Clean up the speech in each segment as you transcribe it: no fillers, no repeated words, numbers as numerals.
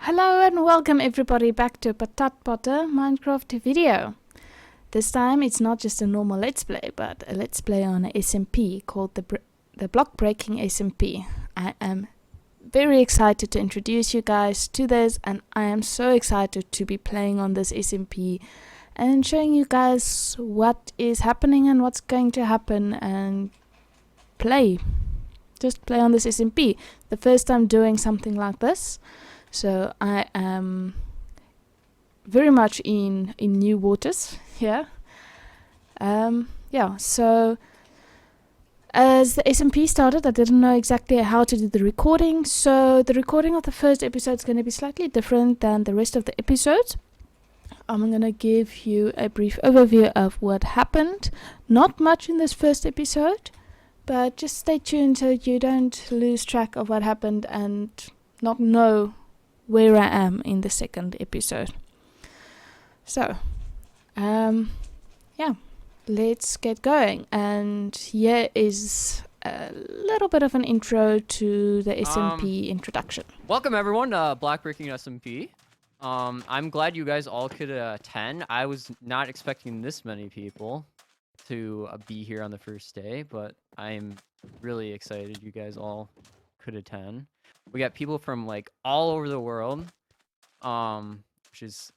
Hello and welcome everybody back to Patat Potter Minecraft video. This time it's not just a normal let's play, but a let's play on a SMP called the Block Breaking SMP. I am very excited to introduce you guys to this, and I am so excited to be playing on this SMP and showing you guys what is happening and what's going to happen and just play on this SMP. The first time doing something like this. So I am very much in new waters here. So as the SMP started, I didn't know exactly how to do the recording. So the recording of the first episode is going to be slightly different than the rest of the episodes. I'm going to give you a brief overview of what happened. Not much in this first episode, but just stay tuned so you don't lose track of what happened and not know where I am in the second episode. So, let's get going. And here is a little bit of an intro to the SMP introduction. Welcome everyone to Block Breaking SMP. I'm glad you guys all could attend. I was not expecting this many people to be here on the first day, but I'm really excited you guys all could attend. We got people from like all over the world, which is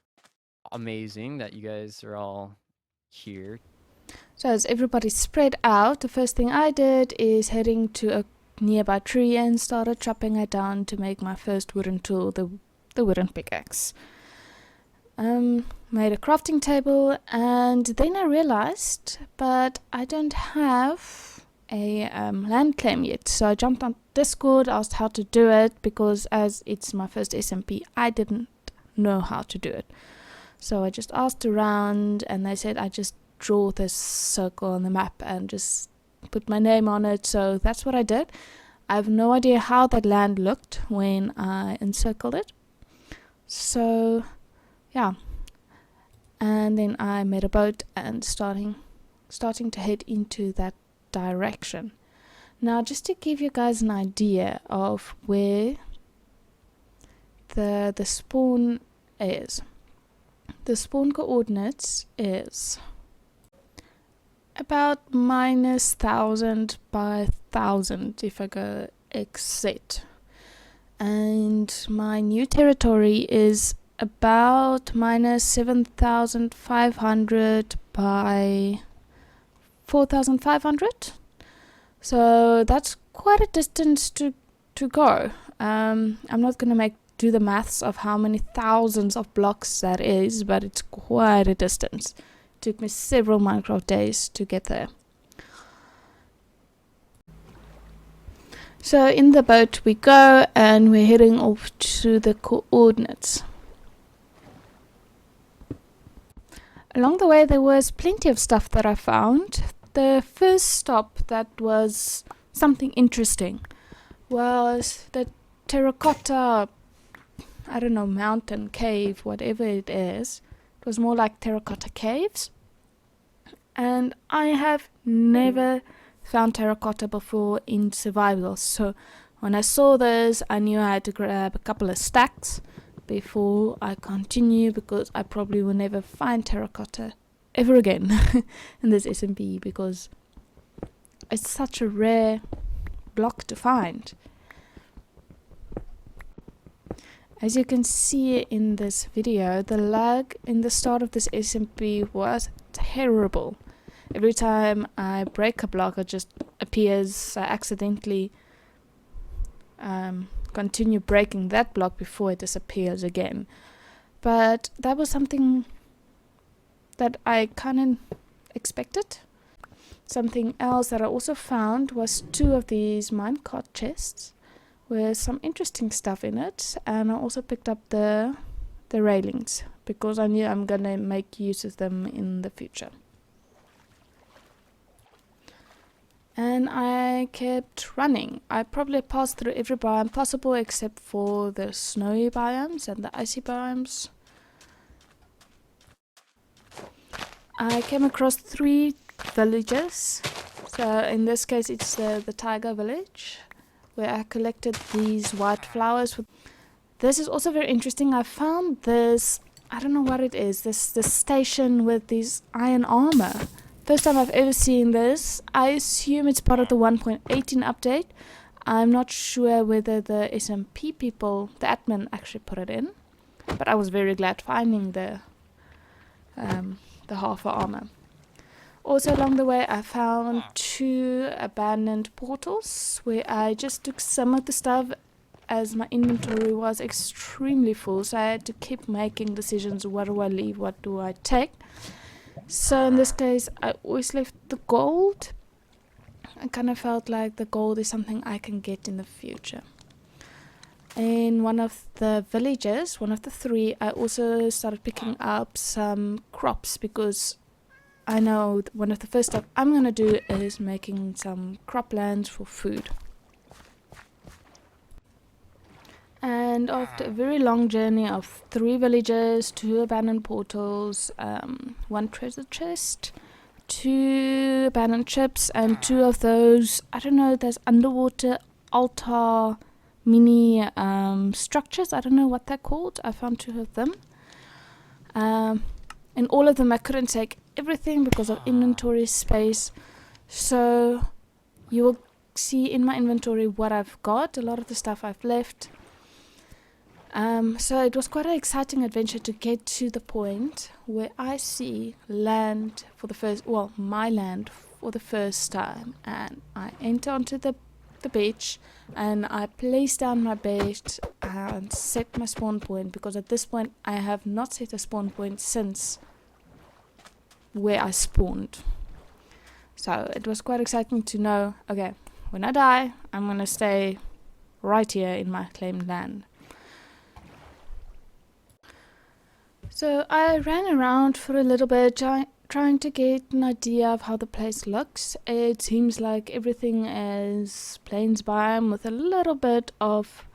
amazing that you guys are all here. So as everybody's spread out, the first thing I did is heading to a nearby tree and started chopping it down to make my first wooden tool, the wooden pickaxe. Made a crafting table, and then I realized, but I don't have a land claim yet. So I jumped on Discord, asked how to do it, because as it's my first SMP, I didn't know how to do it. So I just asked around, and they said I just draw this circle on the map and just put my name on it. So that's what I did. I have no idea how that land looked when I encircled it. So yeah, and then I made a boat and starting to head into that direction. Now, just to give you guys an idea of where the spawn is, the spawn coordinates is about -1000 by 1000 if I go XZ, and my new territory is about -7500 by 4500. So that's quite a distance to go. I'm not going to do the maths of how many thousands of blocks that is, but it's quite a distance. It took me several Minecraft days to get there. So in the boat we go, and we're heading off to the coordinates. Along the way there was plenty of stuff that I found. The first stop that was something interesting was the Terracotta, I don't know, mountain, cave, whatever it is. It was more like terracotta caves. And I have never found terracotta before in survival. So when I saw this, I knew I had to grab a couple of stacks before I continue, because I probably will never find terracotta ever again in this SMP, because it's such a rare block to find. As you can see in this video, the lag in the start of this SMP was terrible. Every time I break a block, it just appears. I accidentally continue breaking that block before it disappears again. But that was something that I kind of expected. Something else that I also found was 2 of these minecart chests with some interesting stuff in it, and I also picked up the railings because I knew I'm gonna make use of them in the future. And I kept running. I probably passed through every biome possible except for the snowy biomes and the icy biomes. I came across 3 villages. So in this case it's the tiger village, where I collected these white flowers. this is also very interesting. I found this, I don't know what it is, this station with these iron armor. First time I've ever seen this. I assume it's part of the 1.18 update. I'm not sure whether the SMP people, the admin, actually put it in. But I was very glad finding the half armor. Also along the way I found 2 abandoned portals where I just took some of the stuff as my inventory was extremely full, so I had to keep making decisions. What do I leave, what do I take? So in this case I always left the gold. I kind of felt like the gold is something I can get in the future. In one of the villages, one of the 3, I also started picking up some crops because I know one of the first stuff I'm going to do is making some croplands for food. And after a very long journey of 3 villages, 2 abandoned portals, 1 treasure chest, 2 abandoned ships, and 2 of those, I don't know, there's underwater altar mini structures. I don't know what they're called. I found 2 of them. And all of them I couldn't take everything because of inventory space. So you will see in my inventory what I've got, a lot of the stuff I've left. So it was quite an exciting adventure to get to the point where I see land for the first, well, my land for the first time, and I enter onto the beach and I place down my bait and set my spawn point, because at this point I have not set a spawn point since where I spawned. So it was quite exciting to know, okay, when I die I'm gonna stay right here in my claimed land. So I ran around for a little bit trying to get an idea of how the place looks. It seems like everything is plains biome with a little bit of,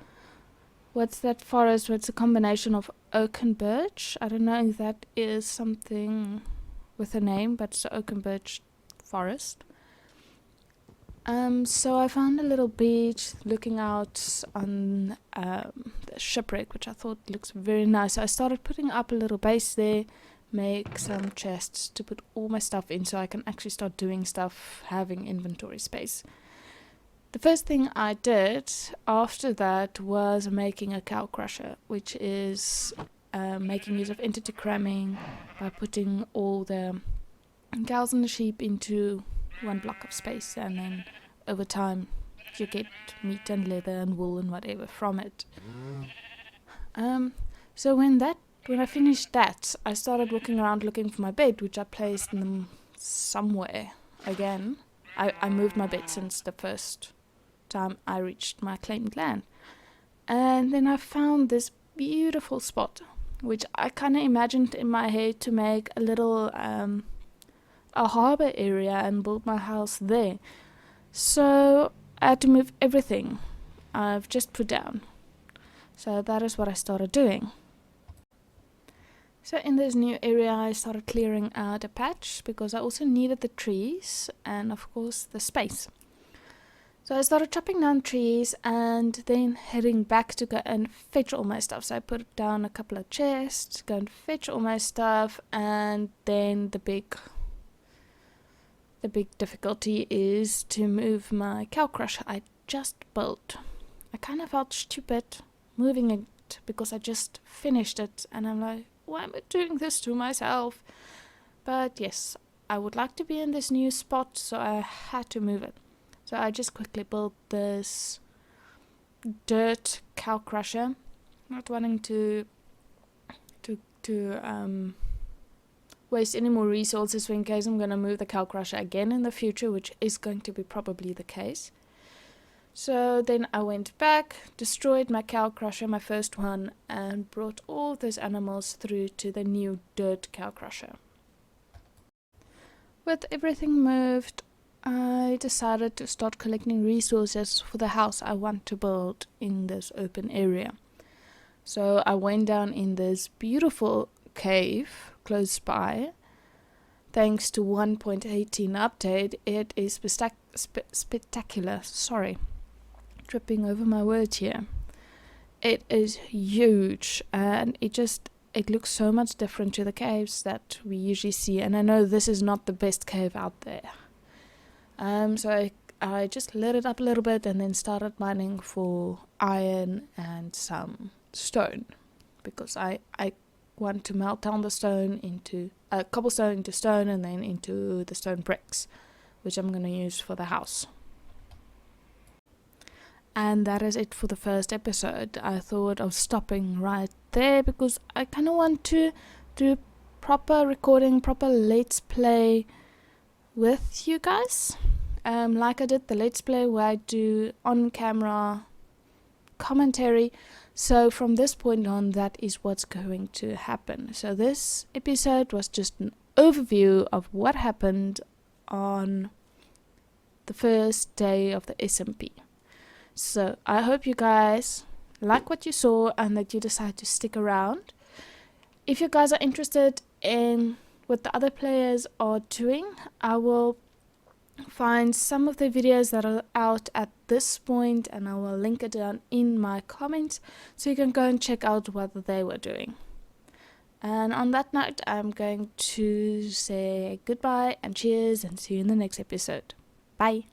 what's that forest? It's a combination of oak and birch. I don't know if that is something with a name, but it's the oak and birch forest. So I found a little beach looking out on the shipwreck, which I thought looks very nice. So I started putting up a little base there, make some chests to put all my stuff in so I can actually start doing stuff, having inventory space. The first thing I did after that was making a cow crusher, which is making use of entity cramming by putting all the cows and the sheep into 1 block of space, and then over time you get meat and leather and wool and whatever from it. So when I finished that, I started walking around looking for my bed, which I placed in them somewhere again. I moved my bed since the first time I reached my claimed land, and then I found this beautiful spot, which I kind of imagined in my head to make a little a harbor area and build my house there. So I had to move everything I've just put down. So that is what I started doing. So in this new area I started clearing out a patch because I also needed the trees and of course the space. So I started chopping down trees and then heading back to go and fetch all my stuff. So I put down a couple of chests, go and fetch all my stuff, and then the big difficulty is to move my cow crusher I just built. I kind of felt stupid moving it because I just finished it and I'm like, why am I doing this to myself? But yes, I would like to be in this new spot, so I had to move it. So I just quickly built this dirt cow crusher, not wanting to waste any more resources for in case I'm going to move the cow crusher again in the future, which is going to be probably the case. So then I went back, destroyed my cow crusher, my first one, and brought all those animals through to the new dirt cow crusher. With everything moved, I decided to start collecting resources for the house I want to build in this open area. So I went down in this beautiful cave close by. Thanks to 1.18 update, it is spectacular. Sorry, tripping over my words here. It is huge, and it looks so much different to the caves that we usually see. And I know this is not the best cave out there. So I just lit it up a little bit and then started mining for iron and some stone, because I want to melt down the stone into cobblestone into stone and then into the stone bricks, which I'm going to use for the house. And that is it for the first episode. I thought of stopping right there because I kind of want to do proper recording, proper let's play with you guys. Like I did the let's play where I do on camera commentary. So from this point on, that is what's going to happen. So this episode was just an overview of what happened on the first day of the SMP. So I hope you guys like what you saw and that you decide to stick around. If you guys are interested in what the other players are doing, I will find some of the videos that are out at this point and I will link it down in my comments so you can go and check out what they were doing. And on that note, I'm going to say goodbye and cheers and see you in the next episode. Bye.